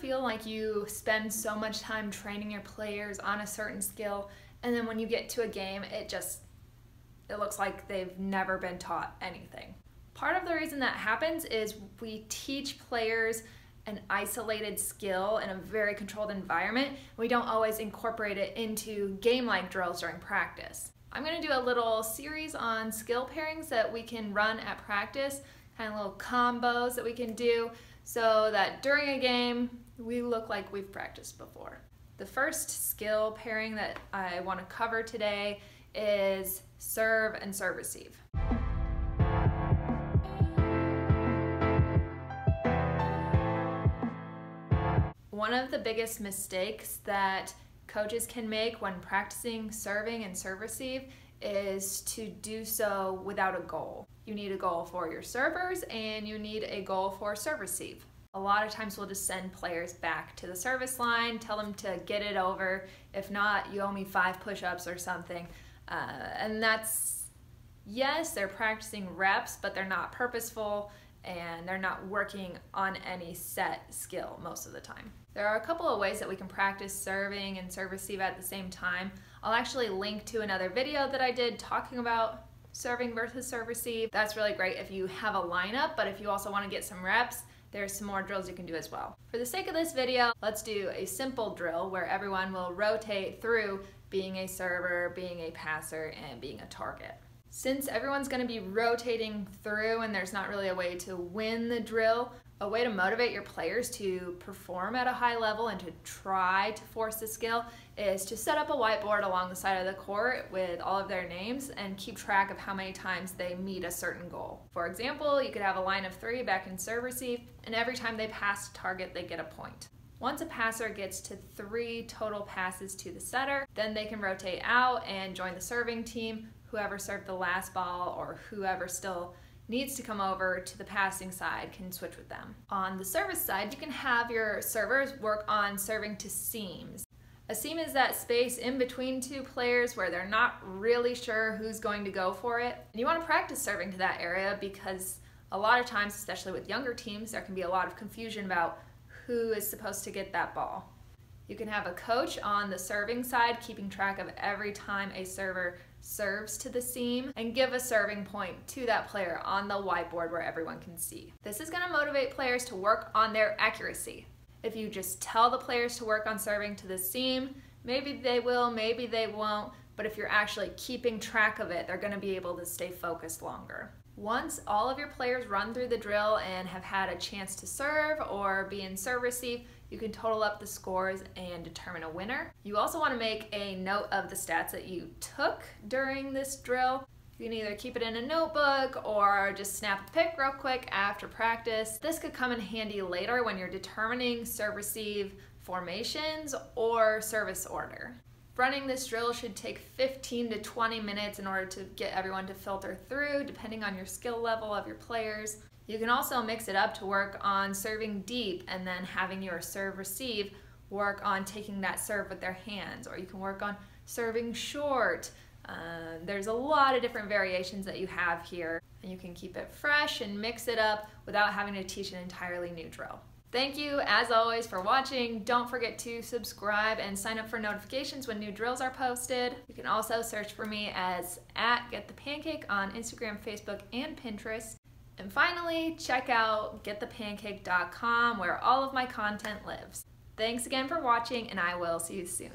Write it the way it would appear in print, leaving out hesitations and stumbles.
feel like you spend so much time training your players on a certain skill, and then when you get to a game, it looks like they've never been taught anything? Part of the reason that happens is we teach players an isolated skill in a very controlled environment. We don't always incorporate it into game-like drills during practice. I'm going to do a little series on skill pairings that we can run at practice, kind of little combos that we can do so that during a game we look like we've practiced before. The first skill pairing that I want to cover today is serve and serve receive. One of the biggest mistakes that coaches can make when practicing serving and serve receive is to do so without a goal. You need a goal for your servers and you need a goal for serve receive. A lot of times we'll just send players back to the service line, tell them to get it over. If not, you owe me 5 push-ups or something. And that's, yes, they're practicing reps, but they're not purposeful and they're not working on any set skill most of the time. There are a couple of ways that we can practice serving and serve receive at the same time. I'll actually link to another video that I did talking about serving versus serve receive. That's really great if you have a lineup, but if you also want to get some reps, there's some more drills you can do as well. For the sake of this video, let's do a simple drill where everyone will rotate through being a server, being a passer, and being a target. Since everyone's going to be rotating through and there's not really a way to win the drill, a way to motivate your players to perform at a high level and to try to force the skill is to set up a whiteboard along the side of the court with all of their names and keep track of how many times they meet a certain goal. For example, you could have a line of 3 back in serve receive, and every time they pass target, they get a point. Once a passer gets to 3 total passes to the setter, then they can rotate out and join the serving team. Whoever served the last ball or whoever still needs to come over to the passing side can switch with them. On the service side, you can have your servers work on serving to seams. A seam is that space in between 2 players where they're not really sure who's going to go for it. And you want to practice serving to that area because a lot of times, especially with younger teams, there can be a lot of confusion about who is supposed to get that ball. You can have a coach on the serving side keeping track of every time a server serves to the seam and give a serving point to that player on the whiteboard where everyone can see. This is going to motivate players to work on their accuracy. If you just tell the players to work on serving to the seam, maybe they will, maybe they won't, but if you're actually keeping track of it, they're going to be able to stay focused longer. Once all of your players run through the drill and have had a chance to serve or be in serve receive, you can total up the scores and determine a winner. You also want to make a note of the stats that you took during this drill. You can either keep it in a notebook or just snap a pic real quick after practice. This could come in handy later when you're determining serve receive formations or service order. Running this drill should take 15 to 20 minutes in order to get everyone to filter through, depending on your skill level of your players. You can also mix it up to work on serving deep and then having your serve receive work on taking that serve with their hands, or you can work on serving short. There's a lot of different variations that you have here, and you can keep it fresh and mix it up without having to teach an entirely new drill. Thank you, as always, for watching. Don't forget to subscribe and sign up for notifications when new drills are posted. You can also search for me as @GetThePancake on Instagram, Facebook, and Pinterest. And finally, check out getthepancake.com where all of my content lives. Thanks again for watching, and I will see you soon.